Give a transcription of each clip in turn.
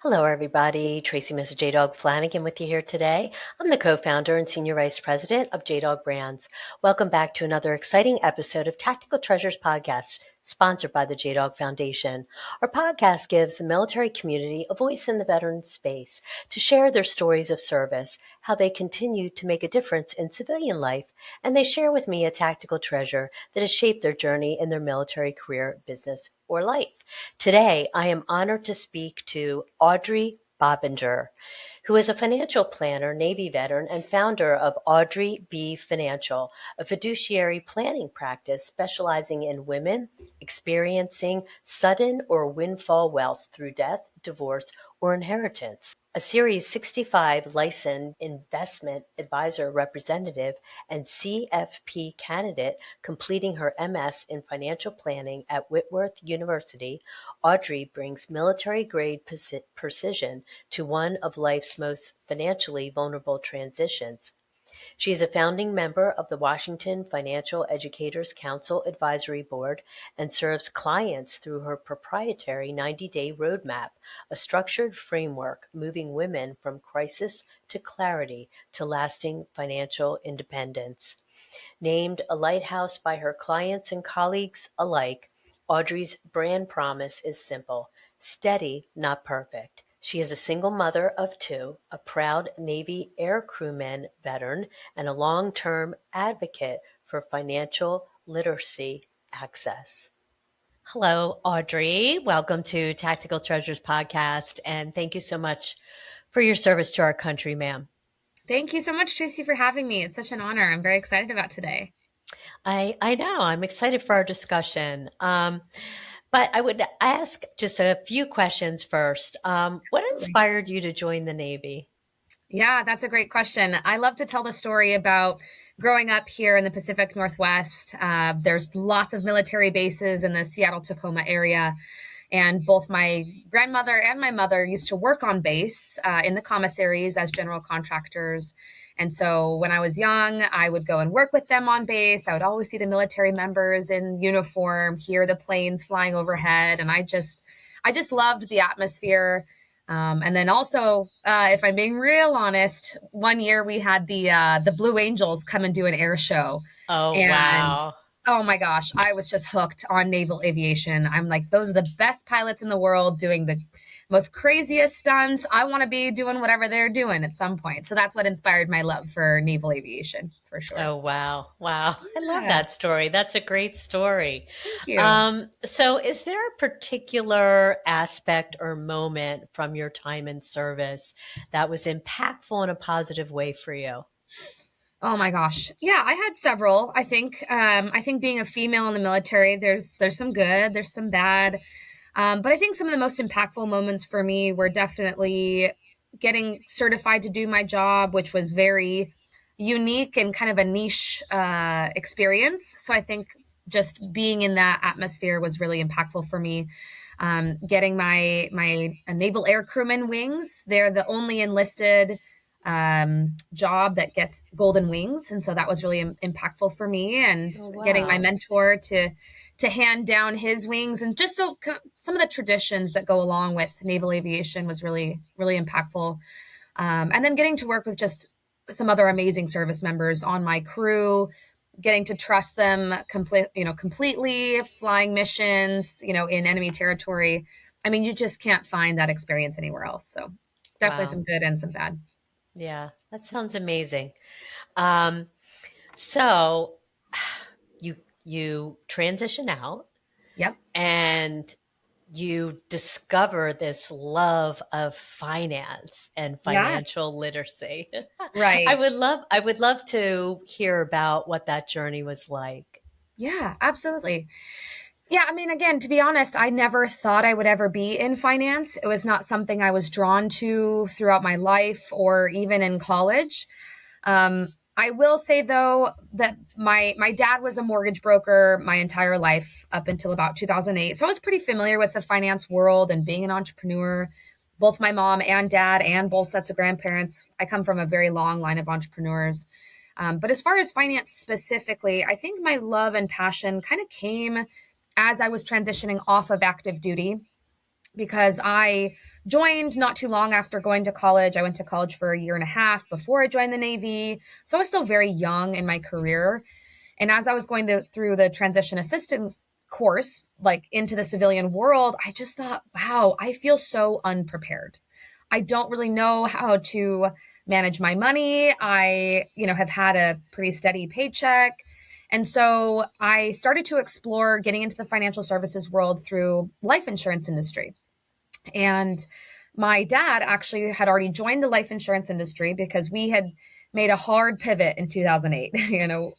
Hello, everybody. Tracy Mrs. JDog Flanagan with you here today. I'm the co-founder and senior vice president of JDog Brands. Welcome back to another exciting episode of Tactical Treasures Podcast, sponsored by the JDog Foundation. Our podcast gives the military community a voice in the veteran space to share their stories of service, how they continue to make a difference in civilian life, and they share with me a tactical treasure that has shaped their journey in their military career, business, or life. Today, I am honored to speak to Audree Bobinger, who is a financial planner, Navy veteran, and founder of Audree B Financial, a fiduciary planning practice specializing in women experiencing sudden or windfall wealth through death, divorce, or inheritance. A Series 65 licensed investment advisor representative and CFP candidate completing her MS in financial planning at Whitworth University, Audree brings military-grade precision to one of life's most financially vulnerable transitions. She is a founding member of the Washington Financial Educators Council Advisory Board and serves clients through her proprietary 90-day roadmap, a structured framework moving women from crisis to clarity to lasting financial independence. Named a lighthouse by her clients and colleagues alike, Audree's brand promise is simple: steady, not perfect. She is a single mother of two, a proud Navy air crewman veteran, and a long-term advocate for financial literacy access. Hello, Audree. Welcome to Tactical Treasures Podcast, and thank you so much for your service to our country, ma'am. Thank you so much, Tracy, for having me. It's such an honor. I'm very excited about today. I know. I'm excited for our discussion. But I would ask just a few questions first. What Absolutely. inspired you to join the Navy? Yeah, that's a great question. I love to tell the story about growing up here in the Pacific Northwest. There's lots of military bases in the Seattle-Tacoma area. And both my grandmother and my mother used to work on base in the commissaries as general contractors. And so when I was young, I would go and work with them on base. I would always see the military members in uniform, hear the planes flying overhead. And I just loved the atmosphere. And then also, if I'm being real honest, one year we had the Blue Angels come and do an air show. Oh, And wow. oh my gosh, I was just hooked on naval aviation. I'm like, those are the best pilots in the world doing the most craziest stunts. I want to be doing whatever they're doing at some point. So that's what inspired my love for naval aviation, for sure. Oh, wow. Wow. I love Yeah, that story. That's a great story. thank you. So is there a particular aspect or moment from your time in service that was impactful in a positive way for you? Oh my gosh. Yeah, I had several. I think being a female in the military, there's some good, there's some bad. But I think some of the most impactful moments for me were definitely getting certified to do my job, which was very unique and kind of a niche experience. So I think just being in that atmosphere was really impactful for me. Getting my naval air crewman wings. They're the only enlisted job that gets golden wings, and so that was really impactful for me. And Oh, getting my wow. mentor to hand down his wings, and just some of the traditions that go along with naval aviation was really impactful. And then getting to work with just some other amazing service members on my crew, getting to trust them completely, flying missions, in enemy territory. I mean, you just can't find that experience anywhere else. So definitely Wow. some good and some bad. Yeah, that sounds amazing. Um, so you transition out Yep. and you discover this love of finance and Yeah. financial literacy. Right. I would love to hear about what that journey was like. Yeah, absolutely. Yeah, I mean, again, to be honest, I never thought I would ever be in finance. It was not something I was drawn to throughout my life or even in college. I will say though that my dad was a mortgage broker my entire life up until about 2008. So I was pretty familiar with the finance world and being an entrepreneur. Both my mom and dad and both sets of grandparents, I come from a very long line of entrepreneurs. But as far as finance specifically, I think my love and passion kind of came as I was transitioning off of active duty. because I joined not too long after going to college. I went to college for a year and a half before I joined the Navy. So I was still very young in my career. And as I was going through the transition assistance course, like into the civilian world, I just thought, wow, I feel so unprepared. I don't really know how to manage my money. I, have had a pretty steady paycheck. And so I started to explore getting into the financial services world through life insurance industry. And my dad actually had already joined the life insurance industry because we had made a hard pivot in 2008.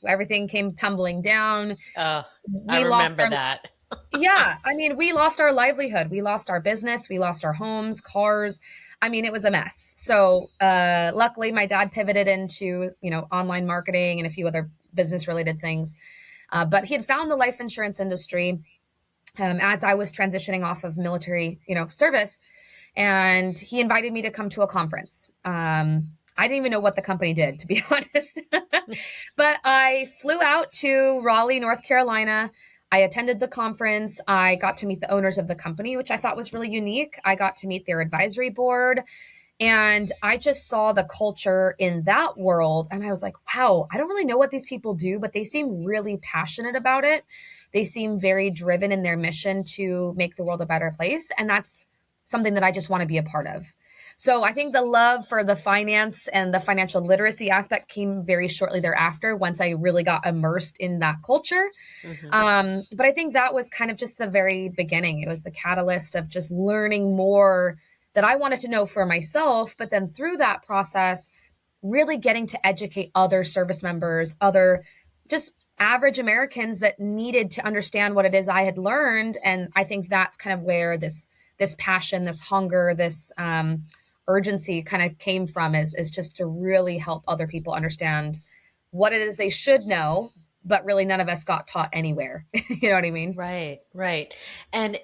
Everything came tumbling down. Oh, I We lost remember our, that. yeah, I mean, we lost our livelihood. We lost our business. We lost our homes, cars. I mean, it was a mess. So, luckily my dad pivoted into, online marketing and a few other business related things. But he had found the life insurance industry as I was transitioning off of military, service, and he invited me to come to a conference. I didn't even know what the company did, to be honest. But I flew out to Raleigh, North Carolina. I attended the conference. I got to meet the owners of the company, which I thought was really unique. I got to meet their advisory board. And I just saw the culture in that world. And I was like, wow, I don't really know what these people do, but they seem really passionate about it. They seem very driven in their mission to make the world a better place. And that's something that I just want to be a part of. So I think the love for the finance and the financial literacy aspect came very shortly thereafter once I really got immersed in that culture. But I think that was kind of just the very beginning. It was the catalyst of just learning more that I wanted to know for myself. But then through that process, really getting to educate other service members, other just average Americans that needed to understand what it is I had learned. And I think that's kind of where this passion, this hunger, this urgency kind of came from, is just to really help other people understand what it is they should know, but really none of us got taught anywhere. You know what I mean? Right, right. And,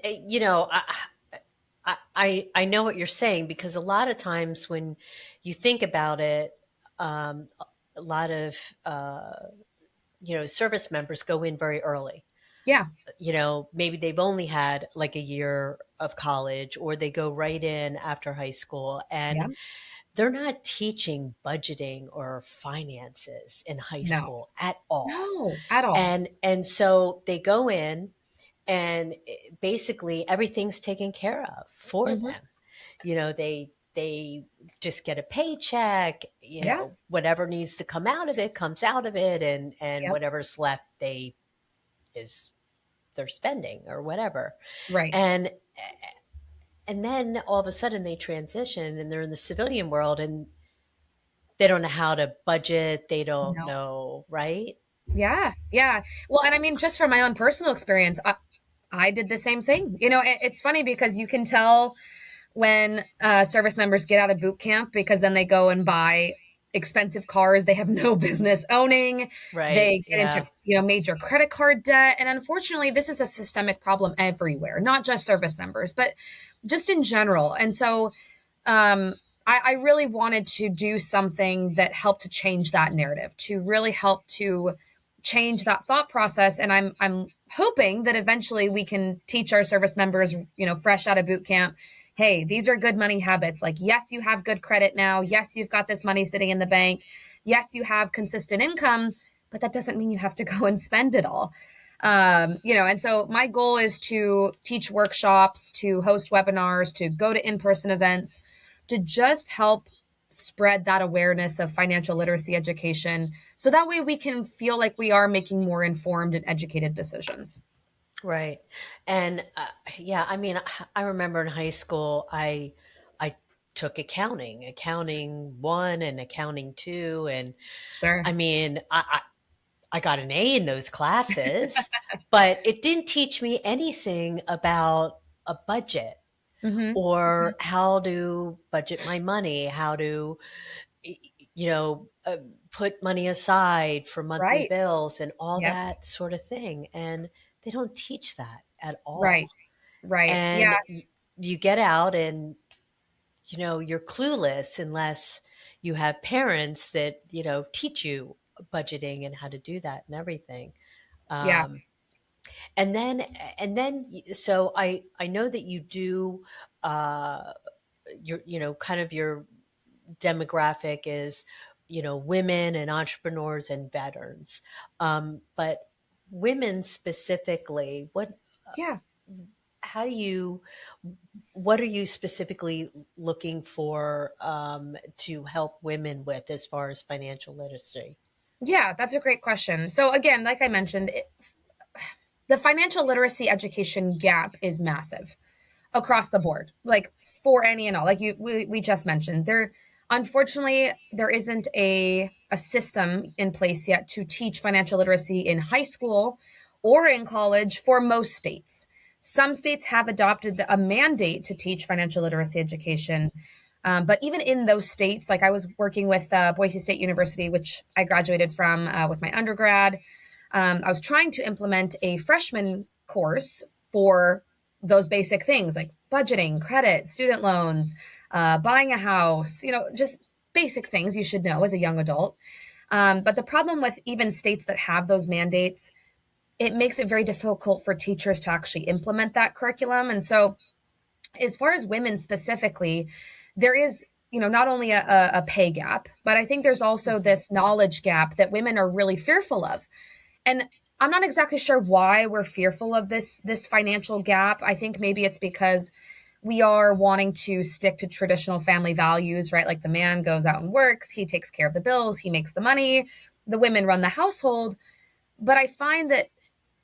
I know what you're saying, because a lot of times when you think about it, a lot of, service members go in very early. Yeah. Maybe they've only had like a year of college, or they go right in after high school, Yeah. and they're not teaching budgeting or finances in high No. school at all. No, at all. And so they go in, and basically everything's taken care of for Hmm. them. They just get a paycheck, Yeah. whatever needs to come out of it comes out of it, and Yep. whatever's left is they're spending or whatever. Right. And then all of a sudden they transition and they're in the civilian world, and they don't know how to budget, they don't No. know, right? Yeah. Yeah. Well, and I mean, just from my own personal experience, I did the same thing. It's funny because you can tell when service members get out of boot camp, because then they go and buy expensive cars they have no business owning. Right. They get into Yeah. major credit card debt, and unfortunately, this is a systemic problem everywhere, not just service members, but just in general. And so, I really wanted to do something that helped to change that narrative, to really help to change that thought process. And I'm hoping that eventually we can teach our service members, fresh out of boot camp, hey, these are good money habits. Like, yes, you have good credit now. Yes, you've got this money sitting in the bank. Yes, you have consistent income, but that doesn't mean you have to go and spend it all. And so my goal is to teach workshops, to host webinars, to go to in-person events, to just help spread that awareness of financial literacy education. So that way we can feel like we are making more informed and educated decisions. Right. And yeah, I mean, I remember in high school, I took accounting one and accounting two, and Sure. I mean, I got an A in those classes, but it didn't teach me anything about a budget, Mm-hmm. or how to budget my money, how to, you know, uh, put money aside for monthly Right. bills and all Yep. that sort of thing. And they don't teach that at Right. all. Right. Yeah. And you get out, and, you're clueless unless you have parents that, teach you budgeting and how to do that and everything. Yeah. Um, So I know that you do, kind of your demographic is, women and entrepreneurs and veterans. But women specifically, Yeah. how do you, what are you specifically looking for, to help women with as far as financial literacy? Yeah, that's a great question. So again, like I mentioned, the financial literacy education gap is massive across the board, like for any and all. Like we just mentioned, unfortunately there isn't a system in place yet to teach financial literacy in high school or in college for most states. Some states have adopted a mandate to teach financial literacy education. But even in those states, like I was working with Boise State University, which I graduated from with my undergrad. I was trying to implement a freshman course for those basic things like budgeting, credit, student loans, buying a house, just basic things you should know as a young adult. But the problem with even states that have those mandates, it makes it very difficult for teachers to actually implement that curriculum. And so, as far as women specifically, there is, not only a pay gap, but I think there's also Mhm. this knowledge gap that women are really fearful of. And I'm not exactly sure why we're fearful of this financial gap. I think maybe it's because we are wanting to stick to traditional family values, right? Like the man goes out and works, he takes care of the bills, he makes the money, the women run the household. But I find that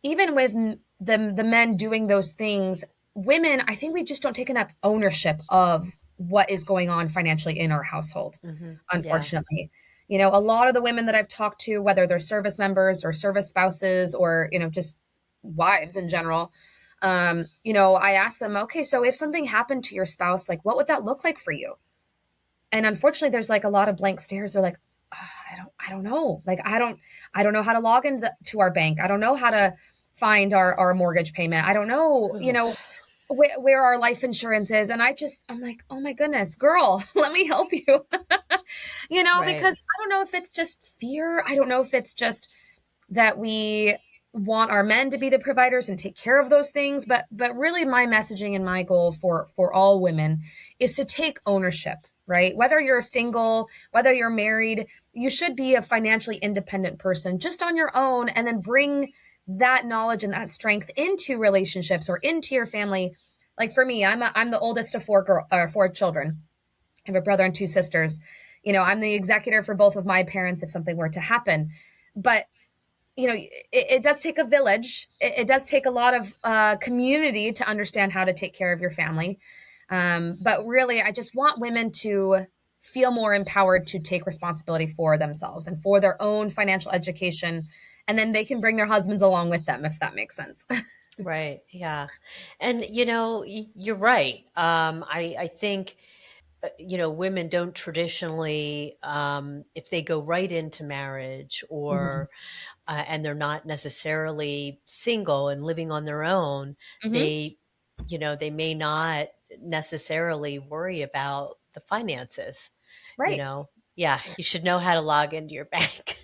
even with the men doing those things, women, I think we just don't take enough ownership of what is going on financially in our household, Yeah. unfortunately. A lot of the women that I've talked to, whether they're service members or service spouses or, just wives in general, I ask them, okay, so if something happened to your spouse, like what would that look like for you? And unfortunately, there's like a lot of blank stares. They're like, I don't know. Like, I don't know how to log into to our bank. I don't know how to find our mortgage payment. I don't know, Ooh, where our life insurance is. And I'm like, oh my goodness, girl, let me help you. right. Because I don't know if it's just fear. I don't know if it's just that we want our men to be the providers and take care of those things, but really my messaging and my goal for all women is to take ownership, right? Whether you're single, whether you're married, you should be a financially independent person just on your own, and then bring that knowledge and that strength into relationships or into your family. Like for me, I'm the oldest of four children. I have a brother and two sisters. I'm the executor for both of my parents if something were to happen. But it does take a village. It does take a lot of community to understand how to take care of your family. But really, I just want women to feel more empowered to take responsibility for themselves and for their own financial education. And then they can bring their husbands along with them, if that makes sense. Right. Yeah. And you're right. I think, women don't traditionally, if they go right into marriage, Hmm. and they're not necessarily single and living on their own, Hmm. they, they may not necessarily worry about the finances, you Right. know. Yeah, you should know how to log into your bank.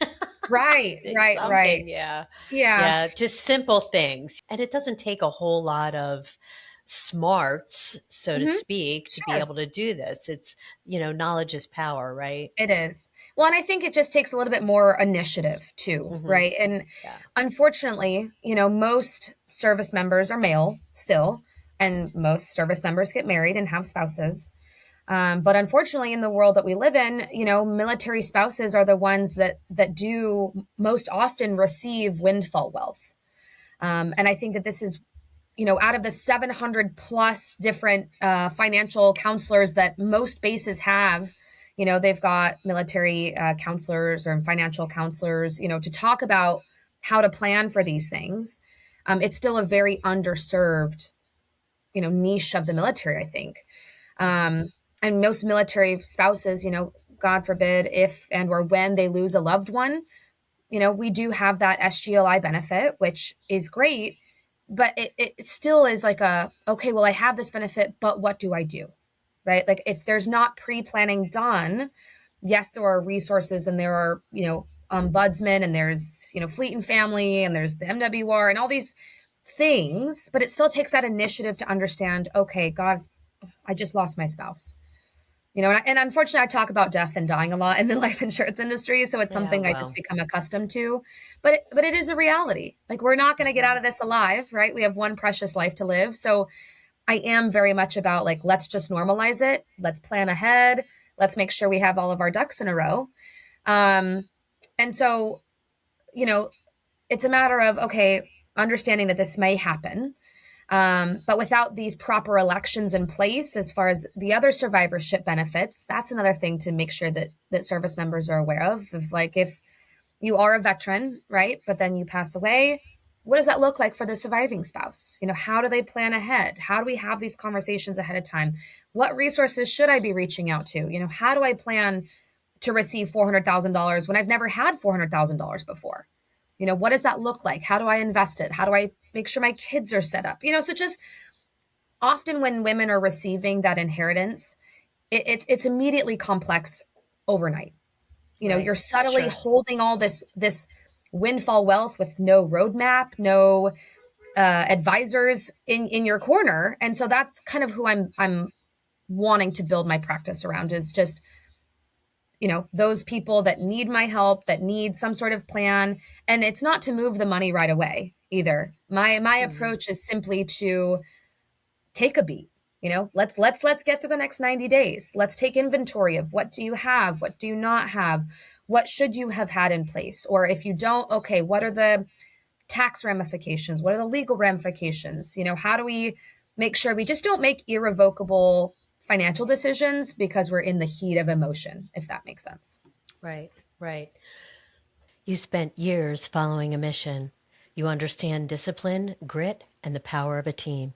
Right. Right. Right. Something, yeah. Yeah. Yeah, just simple things. And it doesn't take a whole lot of smarts, so to Hmm. speak, to be Sure. able to do this. It's, knowledge is power, right? It is. Well, and I think it just takes a little bit more initiative too, Hmm. right? And Yeah. unfortunately, most service members are male still, and most service members get married and have spouses. But unfortunately, in the world that we live in, military spouses are the ones that do most often receive windfall wealth. And I think that this is, out of the 700 plus different financial counselors that most bases have, they've got military counselors or financial counselors, to talk about how to plan for these things. It's still a very underserved, niche of the military, I think. Um, and most military spouses, God forbid, if and or when they lose a loved one, we do have that SGLI benefit, which is great, but it still is like okay, well, I have this benefit, but what do I do? Right? Like if there's not pre-planning done, yes, there are resources and there are, ombudsman and there's, Fleet and Family and there's the MWR and all these things, but it still takes that initiative to understand, okay, God, I just lost my spouse. And unfortunately, I talk about death and dying a lot in the life insurance industry, so it's Yeah, something I just well, become accustomed to. But it is a reality. Like, we're not going to get out of this alive, right? We have one precious life to live. So I am very much about, like, let's just normalize it. Let's plan ahead. Let's make sure we have all of our ducks in a row. And so, you know, it's a matter of, okay, understanding that this may happen. But without these proper elections in place, as far as the other survivorship benefits, that's another thing to make sure that service members are aware of. If you are a veteran, right, but then you pass away, what does that look like for the surviving spouse? How do they plan ahead? How do we have these conversations ahead of time? What resources should I be reaching out to? How do I plan to receive $400,000 when I've never had $400,000 before? What does that look like? How do I invest it? How do I make sure my kids are set up? So just often when women are receiving that inheritance, it's immediately complex overnight. right. You're subtly Sure. holding all this windfall wealth with no roadmap, no advisors in your corner, and so that's kind of who I'm wanting to build my practice around, is just those people that need my help, that need some sort of plan. And it's not to move the money right away either. My Mhm. approach is simply to take a beat. Let's get through the next 90 days. Let's take inventory of what do you have, what do you not have, what should you have had in place, or if you don't, okay, what are the tax ramifications, what are the legal ramifications? How do we make sure we just don't make irrevocable financial decisions because we're in the heat of emotion, if that makes sense. Right, right. You spent years following a mission. You understand discipline, grit, and the power of a team.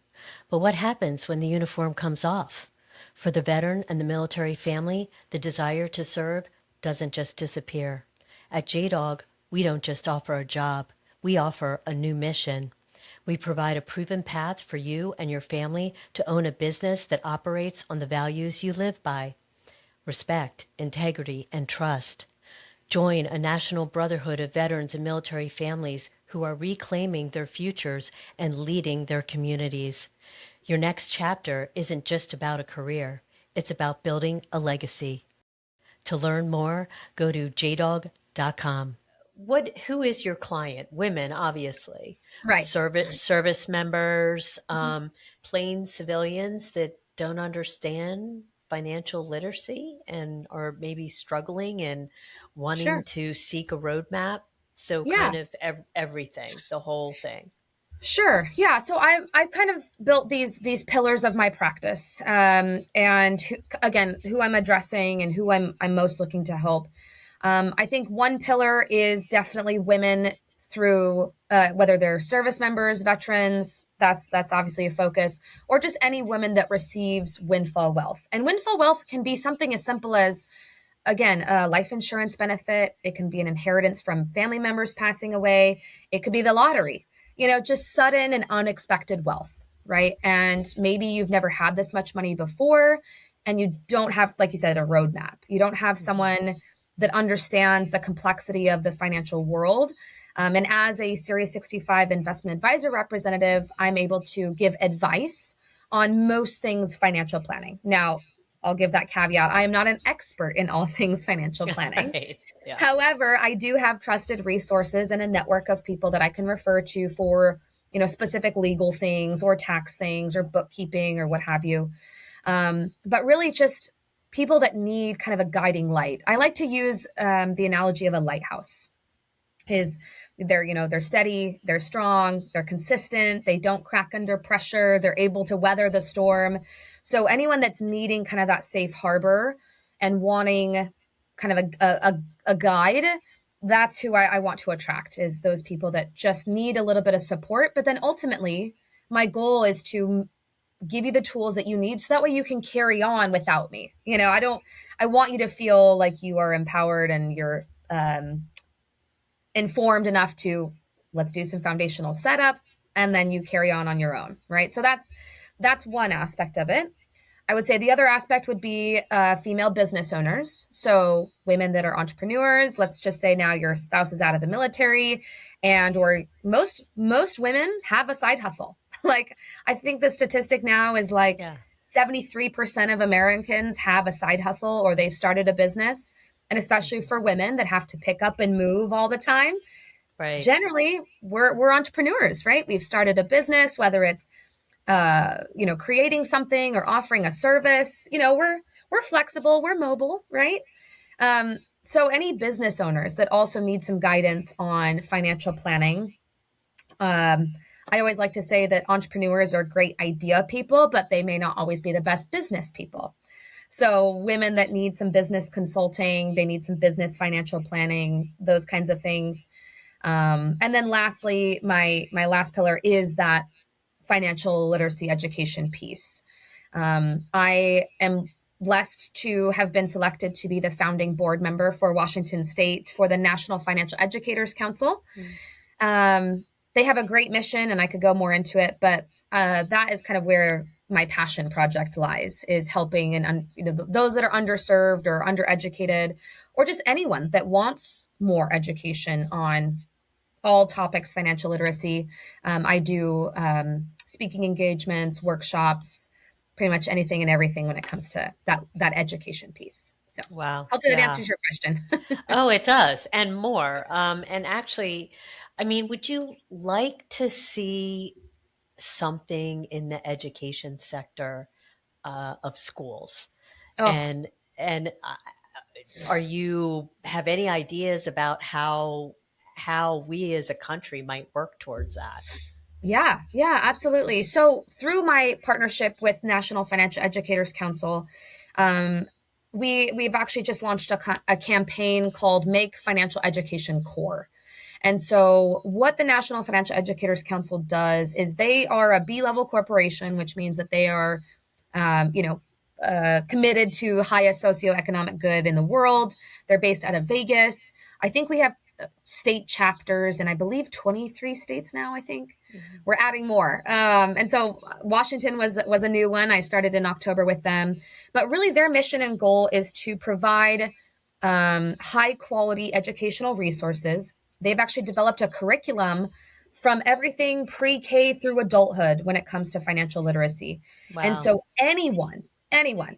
But what happens when the uniform comes off? For the veteran and the military family, the desire to serve doesn't just disappear. At JDog, we don't just offer a job, we offer a new mission. We provide a proven path for you and your family to own a business that operates on the values you live by: respect, integrity, and trust. Join a national brotherhood of veterans and military families who are reclaiming their futures and leading their communities. Your next chapter isn't just about a career, it's about building a legacy. To learn more, go to jdog.com. Who is your client? Women, obviously. Right. Service members, Mhm. plain civilians that don't understand financial literacy and are maybe struggling and wanting Sure. to seek a roadmap. So Yeah. kind of everything, the whole thing. Sure. Yeah. So I kind of built these pillars of my practice, and again, who I'm addressing and who I'm most looking to help. I think one pillar is definitely women through whether they're service members, veterans. That's obviously a focus, or just any woman that receives windfall wealth. And windfall wealth can be something as simple as, again, a life insurance benefit. It can be an inheritance from family members passing away. It could be the lottery, just sudden and unexpected wealth, right? And maybe you've never had this much money before, and you don't have, like you said, a roadmap. You don't have Hmm. someone that understands the complexity of the financial world. And as a Series 65 investment advisor representative, I'm able to give advice on most things financial planning. Now, I'll give that caveat. I am not an expert in all things financial planning. Right. Yeah. However, I do have trusted resources and a network of people that I can refer to for, specific legal things or tax things or bookkeeping or what have you. But really just people that need kind of a guiding light. I like to use the analogy of a lighthouse. Is they're steady, they're strong, they're consistent, they don't crack under pressure, they're able to weather the storm. So anyone that's needing kind of that safe harbor and wanting kind of a guide, that's who I want to attract, is those people that just need a little bit of support. But then ultimately, my goal is to give you the tools that you need so that way you can carry on without me. I want you to feel like you are empowered and you're informed enough to, let's do some foundational setup, and then you carry on your own, right? So that's one aspect of it. I would say the other aspect would be female business owners. So women that are entrepreneurs. Let's just say now your spouse is out of the military, and or most women have a side hustle. Like I think the statistic now is like Yeah. 73% of Americans have a side hustle or they've started a business. And especially Mhm. for women that have to pick up and move all the time, Right. generally we're entrepreneurs, right? We've started a business, whether it's creating something or offering a service. We're flexible, we're mobile, right? So any business owners that also need some guidance on financial planning. I always like to say that entrepreneurs are great idea people, but they may not always be the best business people. So women that need some business consulting, they need some business financial planning, those kinds of things. And then lastly, my last pillar is that financial literacy education piece. I am blessed to have been selected to be the founding board member for Washington State for the National Financial Educators Council. Mm. They have a great mission, and I could go more into it, but that is kind of where my passion project lies, is helping and those that are underserved or undereducated, or just anyone that wants more education on all topics financial literacy. I do speaking engagements, workshops, pretty much anything and everything when it comes to that education piece. So Wow. hopefully that Yeah. answers your question. Oh, it does, and more. And actually, I mean, would you like to see something in the education sector of schools? Oh, And and are you have any ideas about how we as a country might work towards that? yeah, yeah, absolutely. So through my partnership with National Financial Educators Council, um, we've actually just launched a campaign called Make Financial Education Core. And so, what the National Financial Educators Council does is they are a B level corporation, which means that they are, um, you know, committed to highest socioeconomic good in the world. They're based out of Vegas. I think we have state chapters in, I believe, 23 states now. I think Mhm. we're adding more. And so Washington was a new one. I started in October with them, but really their mission and goal is to provide high quality educational resources. They've actually developed a curriculum from everything pre-K through adulthood when it comes to financial literacy. And Wow. so anyone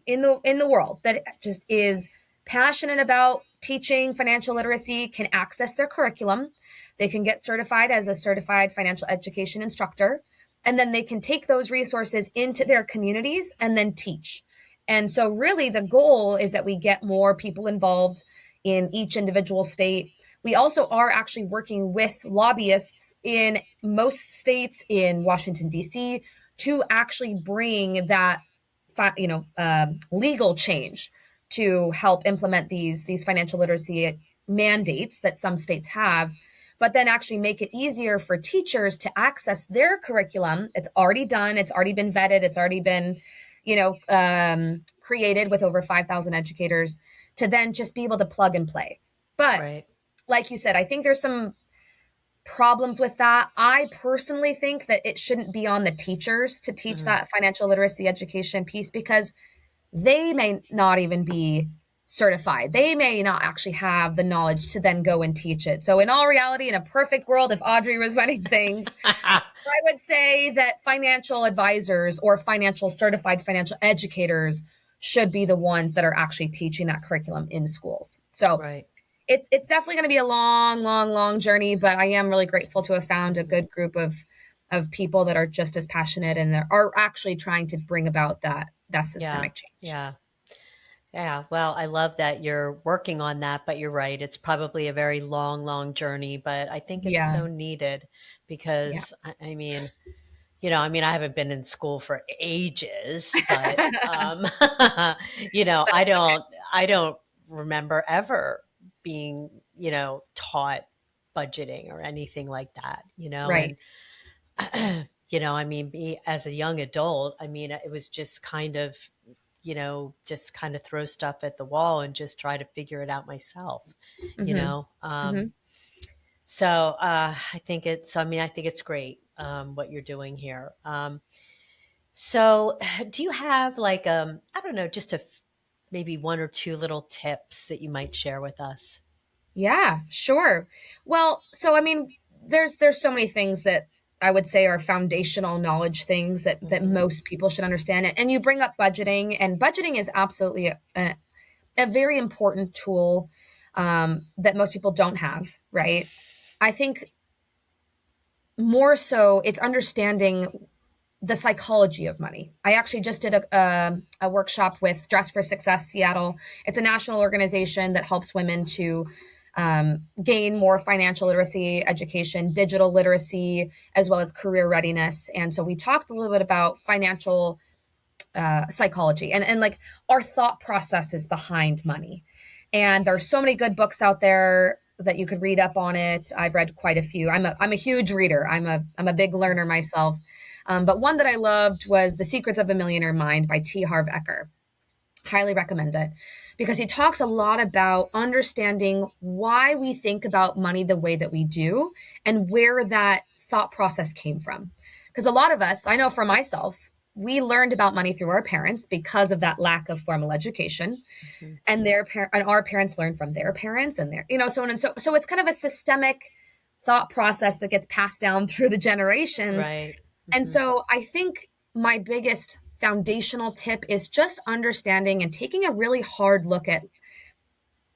in the world that just is passionate about teaching financial literacy can access their curriculum. They can get certified as a certified financial education instructor, and then they can take those resources into their communities and then teach. And so, really, the goal is that we get more people involved in each individual state. We also are actually working with lobbyists in most states in Washington, D.C., to actually bring that legal change to help implement these financial literacy mandates that some states have, but then actually make it easier for teachers to access their curriculum. It's already done. It's already been vetted. It's already been, created with over 5,000 educators to then just be able to plug and play. But Right. like you said, I think there's some problems with that. I personally think that it shouldn't be on the teachers to teach Mhm. that financial literacy education piece, because they may not even be certified. They may not actually have the knowledge to then go and teach it. So, in all reality, in a perfect world, if Audrey was running things, I would say that financial advisors or financial certified financial educators should be the ones that are actually teaching that curriculum in schools. So, Right. it's definitely going to be a long journey, but I am really grateful to have found a Mhm. good group of people that are just as passionate and that are actually trying to bring about that Yeah. systemic change. Yeah. Yeah, well, I love that you're working on that, but you're right. It's probably a very long journey, but I think it's Yeah. so needed Yeah. because I mean, I mean, I haven't been in school for ages, but I don't remember ever being, taught budgeting or anything like that, Right. and I mean, as a young adult, I mean, it was just kind of just kind of throw stuff at the wall and just try to figure it out myself, you Mhm. know? Mhm. I think it's great what you're doing here. So, do you have like I don't know, just maybe one or two little tips that you might share with us? Yeah, sure. Well, so I mean, there's so many things that I would say are foundational knowledge things that Hmm. most people should understand. And you bring up budgeting, and budgeting is absolutely a very important tool that most people don't have, right? I think more so it's understanding the psychology of money. I actually just did a workshop with Dress for Success Seattle. It's a national organization that helps women to gain more financial literacy, education, digital literacy, as well as career readiness. And so we talked a little bit about financial psychology and like our thought processes behind money. And there's so many good books out there that you could read up on it. I've read quite a few. I'm a huge reader. I'm a big learner myself. But one that I loved was The Secrets of a Millionaire Mind by T. Harv Eker. Highly recommend it because he talks a lot about understanding why we think about money the way that we do and where that thought process came from. Because a lot of us, I know for myself, we learned about money through our parents because of that lack of formal education, Hmm. and and our parents learned from their parents and their, so on and so it's kind of a systemic thought process that gets passed down through the generations. Right. And Hmm. so I think my biggest foundational tip is just understanding and taking a really hard look at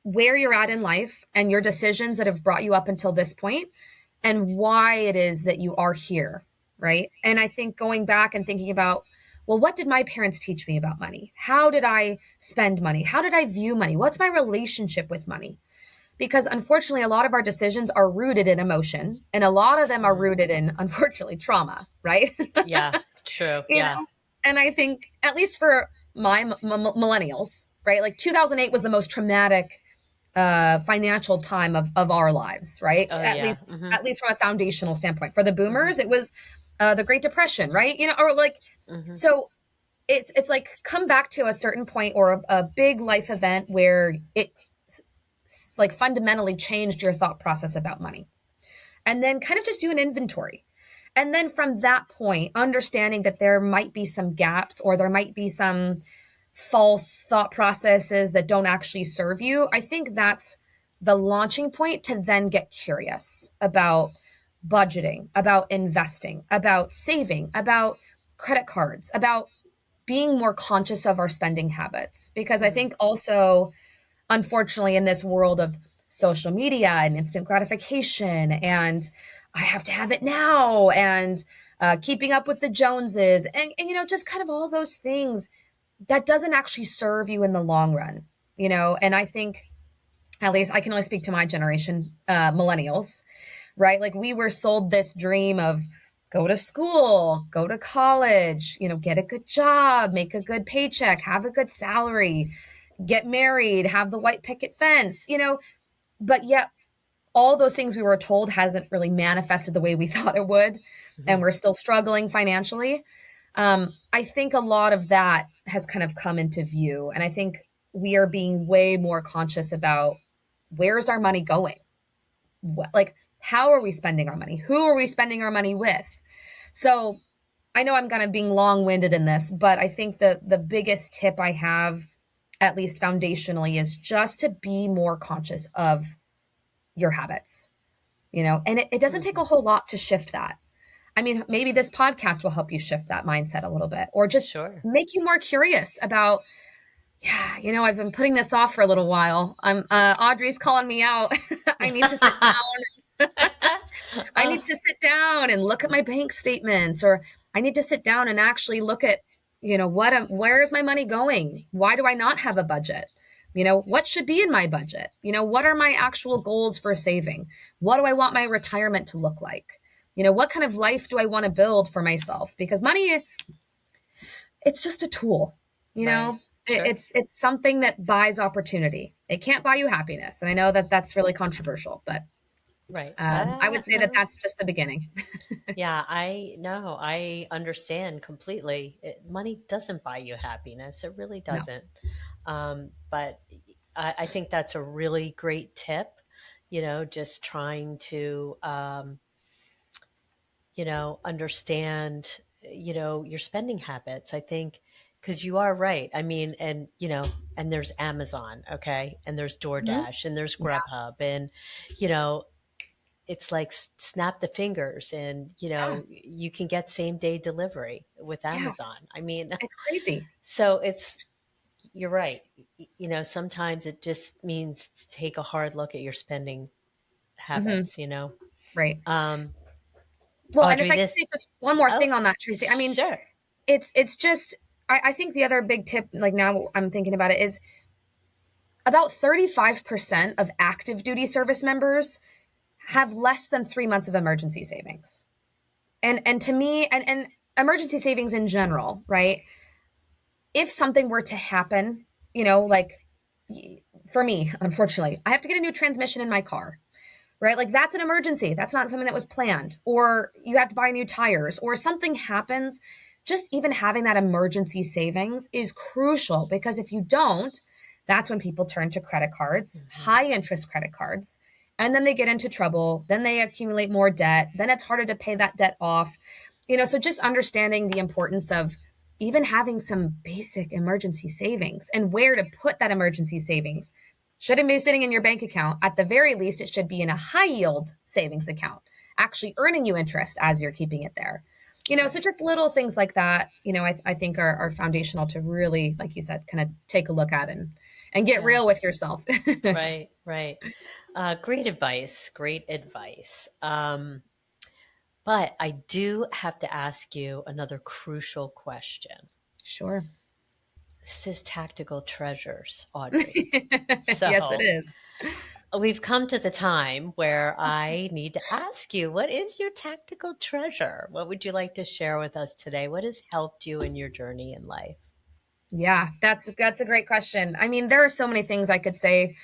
where you're at in life and your decisions that have brought you up until this point and why it is that you are here, right? And I think going back and thinking about, well, what did my parents teach me about money? How did I spend money? How did I view money? What's my relationship with money? Because unfortunately, a lot of our decisions are rooted in emotion, and a lot of them are Hmm. rooted in, unfortunately, trauma, right? Yeah, true. you Yeah. know and I think at least for my millennials, right, like 2008 was the most traumatic financial time of our lives, right, Oh, at yeah. least Hmm. at least from a foundational standpoint. For the Hmm. boomers, it was the Great Depression, right, or like, Hmm. so it's like come back to a certain point or a big life event where it like fundamentally changed your thought process about money, and then kind of just do an inventory. And then from that point, understanding that there might be some gaps or there might be some false thought processes that don't actually serve you. I think that's the launching point to then get curious about budgeting, about investing, about saving, about credit cards, about being more conscious of our spending habits. Because I Hmm. think also, unfortunately, in this world of social media and instant gratification and I have to have it now and keeping up with the Joneses and just kind of all those things that doesn't actually serve you in the long run. And I think, at least I can only speak to my generation, millennials, right? Like we were sold this dream of go to school, go to college, get a good job, make a good paycheck, have a good salary, get married, have the white picket fence, but yet all those things we were told hasn't really manifested the way we thought it would. And Hmm. we're still struggling financially. I think a lot of that has kind of come into view. And I think we are being way more conscious about where's our money going? Like, how are we spending our money? Who are we spending our money with? So I know I'm kind of being long winded in this, but I think the biggest tip I have, at least foundationally, is just to be more conscious of your habits, and it doesn't take Hmm. a whole lot to shift that. I mean, maybe this podcast will help you shift that mindset a little bit or just Sure. make you more curious about, yeah, I've been putting this off for a little while. Audree's calling me out. I need to sit down. I Oh, need to sit down and look at my bank statements, or I need to sit down and actually look at, where is my money going? Why do I not have a budget? What should be in my budget? What are my actual goals for saving? What do I want my retirement to look like? What kind of life do I want to build for myself? Because money, it's just a tool, you right. know? Sure. It's something that buys opportunity. It can't buy you happiness. And I know that that's really controversial, but Right. I would say that No. that's just the beginning. Yeah, I know. I understand completely. Money doesn't buy you happiness. It really No. doesn't. But I think that's a really great tip. Just trying to, understand. your spending habits. I think because you are right. I mean, and and there's Amazon, okay, and there's Mhm. DoorDash, and there's Yeah. Grubhub, and you know, it's like snap the fingers, and Yeah. you can get same day delivery with Yeah. Amazon. I mean, It's crazy. so you're right. Sometimes it just means to take a hard look at your spending Hmm. habits. Right. Um, Well, and if Audrey, I could this, say just one more oh, thing on that, Tracy, I mean, sure. it's just, I think the other big tip, like now I'm thinking about it, is about 35% of active duty service members have less than 3 months of emergency savings. And to me, and emergency savings in general, right? If something were to happen, like for me, unfortunately, I have to get a new transmission in my car, right? Like that's an emergency. That's not something that was planned. Or you have to buy new tires or something happens. Just even having that emergency savings is crucial because if you don't, that's when people turn to credit cards, Hmm. high interest credit cards, and then they get into trouble. Then they accumulate more debt. Then it's harder to pay that debt off. So just understanding the importance of even having some basic emergency savings and where to put that emergency savings shouldn't be sitting in your bank account. At the very least, it should be in a high yield savings account, actually earning you interest as you're keeping it there. So Right. just little things like that, I think are foundational to really, like you said, kind of take a look at and get Yeah. real with yourself. Right. Right. Great advice. Great advice. But I do have to ask you another crucial question. Sure. This is tactical treasures, Audrey. Yes, it So is. we've come to the time where I need to ask you, what is your tactical treasure? What would you like to share with us today? What has helped you in your journey in life? Yeah, that's a great question. I mean, there are so many things I could say.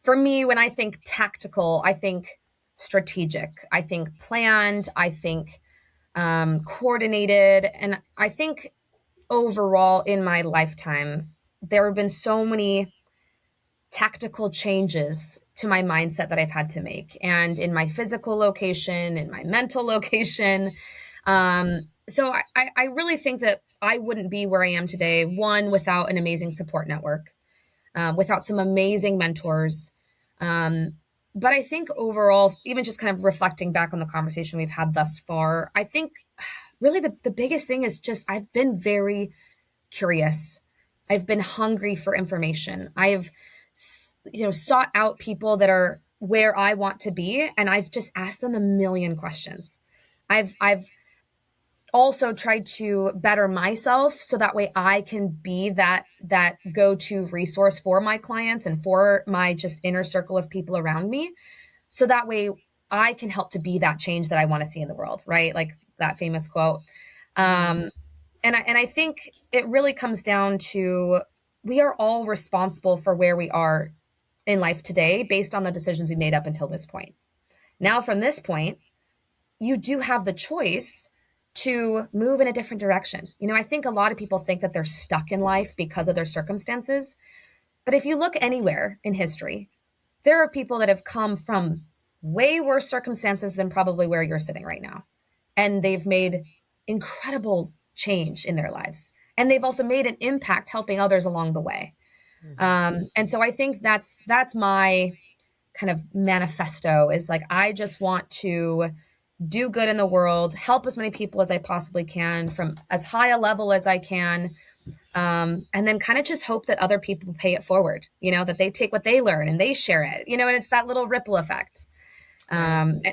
For me, when I think tactical, I think strategic, I think planned, I think coordinated, and I think overall in my lifetime, there have been so many tactical changes to my mindset that I've had to make, and in my physical location, in my mental location. So I really think that I wouldn't be where I am today, one, without an amazing support network, without some amazing mentors. Um, but I think overall, even just kind of reflecting back on the conversation we've had thus far, I think really the biggest thing is just I've been very curious. I've been hungry for information. I've sought out people that are where I want to be and I've just asked them a million questions. I've also tried to better myself so that way I can be that go-to resource for my clients and for my just inner circle of people around me. So that way I can help to be that change that I want to see in the world, right? Like that famous quote. Mm, Um, and I think it really comes down to we are all responsible for where we are in life today based on the decisions we made up until this point. Now, from this point, you do have the choice to move in a different direction. I think a lot of people think that they're stuck in life because of their circumstances. But if you look anywhere in history, there are people that have come from way worse circumstances than probably where you're sitting right now. And they've made incredible change in their lives. And they've also made an impact helping others along the way. mhm. And so I think that's my kind of manifesto is like, I just want to do good in the world, help as many people as I possibly can from as high a level as I can, and then kind of just hope that other people pay it forward, that they take what they learn and they share it, and it's that little ripple effect. Right.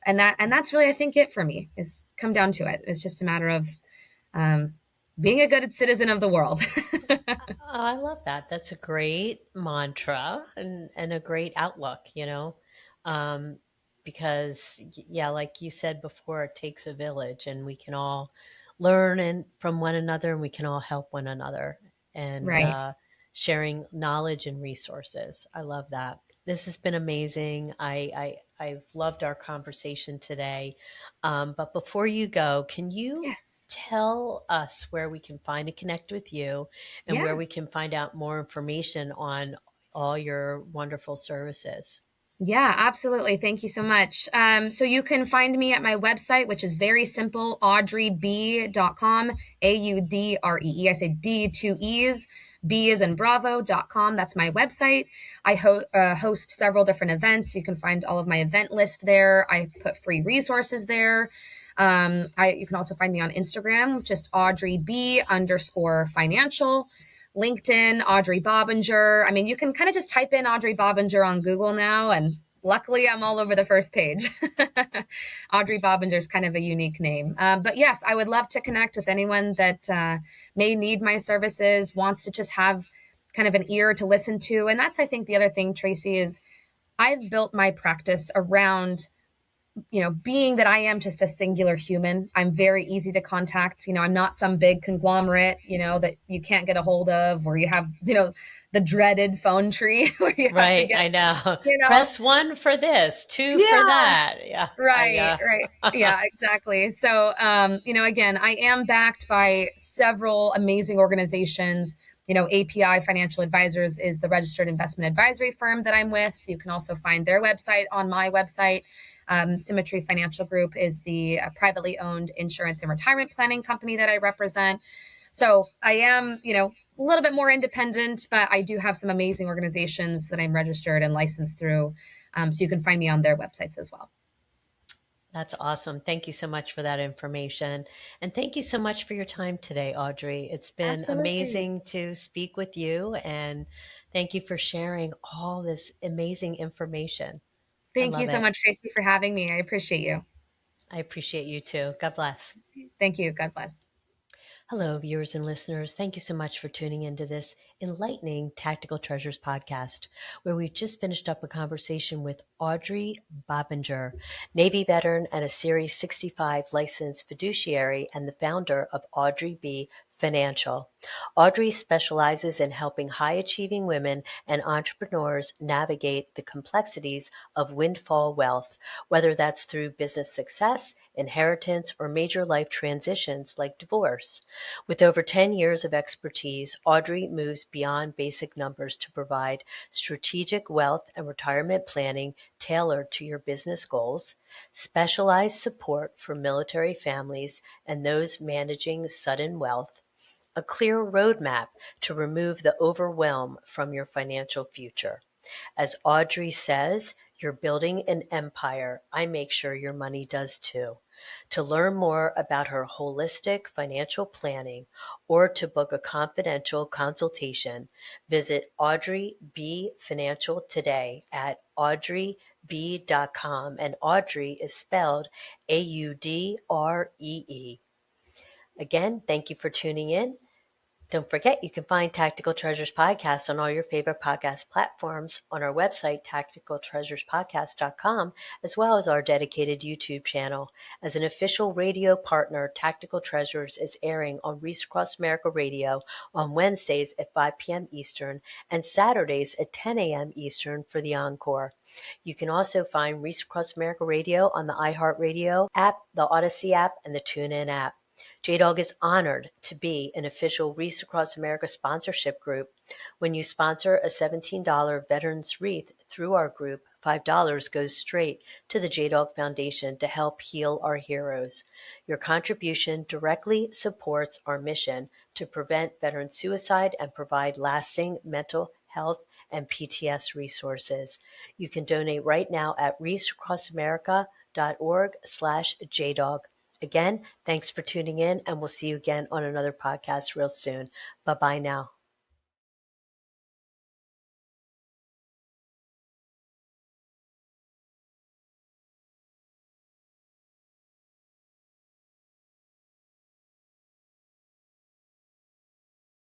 And that's really, I think, it for me is come down to it. It's just a matter of um, being a good citizen of the world. Oh, I love that. That's a great mantra and a great outlook. Um, because yeah, like you said before, it takes a village, and we can all learn from one another, and we can all help one another, and Right. sharing knowledge and resources. I love that. This has been amazing. I've loved our conversation today. But before you go, can you Yes. tell us where we can find and connect with you, and Yeah. where we can find out more information on all your wonderful services? Yeah, absolutely. Thank you so much. So you can find me at my website, which is very simple, audreeb.com, Audree. I say D, two E's, B is in Bravo.com. That's my website. I host several different events. You can find all of my event list there. I put free resources there. You can also find me on Instagram, just audreeb_financial. LinkedIn, Audree Bobinger. I mean, you can kind of just type in Audree Bobinger on Google now, and luckily I'm all over the first page. Audree Bobinger is kind of a unique name. But yes, I would love to connect with anyone that may need my services, wants to just have kind of an ear to listen to. And that's, I think, the other thing, Tracy, is I've built my practice around being that I am just a singular human. I'm very easy to contact. I'm not some big conglomerate, that you can't get a hold of, or you have, the dreaded phone tree where you have to Right, get, I know. you know, Press one for this, two for yeah, that. Yeah, right, right. Yeah, exactly. So, again, I am backed by several amazing organizations. API Financial Advisors is the registered investment advisory firm that I'm with. So you can also find their website on my website. Symmetry Financial Group is the privately owned insurance and retirement planning company that I represent. So I am, a little bit more independent, but I do have some amazing organizations that I'm registered and licensed through. So you can find me on their websites as well. That's awesome. Thank you so much for that information. And thank you so much for your time today, Audree. It's been Absolutely. amazing to speak with you. And thank you for sharing all this amazing information. I Thank you love so it. much, Tracy, for having me. I appreciate you. I appreciate you too. God bless. Thank you. God bless. Hello, viewers and listeners. Thank you so much for tuning into this enlightening Tactical Treasures podcast, where we've just finished up a conversation with Audree Bobinger, Navy veteran and a Series 65 licensed fiduciary and the founder of Audree B. Financial. Audree specializes in helping high-achieving women and entrepreneurs navigate the complexities of windfall wealth, whether that's through business success, inheritance, or major life transitions like divorce. With over 10 years of expertise, Audree moves beyond basic numbers to provide strategic wealth and retirement planning tailored to your business goals, specialized support for military families and those managing sudden wealth, a clear roadmap to remove the overwhelm from your financial future. As Audree says, you're building an empire. I make sure your money does too. To learn more about her holistic financial planning or to book a confidential consultation, visit Audree B. Financial today at audreeb.com. And Audree is spelled Audree. Again, thank you for tuning in. Don't forget, you can find Tactical Treasures Podcast on all your favorite podcast platforms, on our website, tacticaltreasurespodcast.com, as well as our dedicated YouTube channel. As an official radio partner, Tactical Treasures is airing on Reach Across America Radio on Wednesdays at 5 p.m. Eastern and Saturdays at 10 a.m. Eastern for the encore. You can also find Reach Across America Radio on the iHeartRadio app, the Odyssey app, and the TuneIn app. JDog is honored to be an official Wreaths Across America sponsorship group. When you sponsor a $17 Veterans Wreath through our group, $5 goes straight to the JDog Foundation to help heal our heroes. Your contribution directly supports our mission to prevent veteran suicide and provide lasting mental health and PTS resources. You can donate right now at wreathsacrossamerica.org/JDog. Again, thanks for tuning in, and we'll see you again on another podcast real soon. Bye-bye now.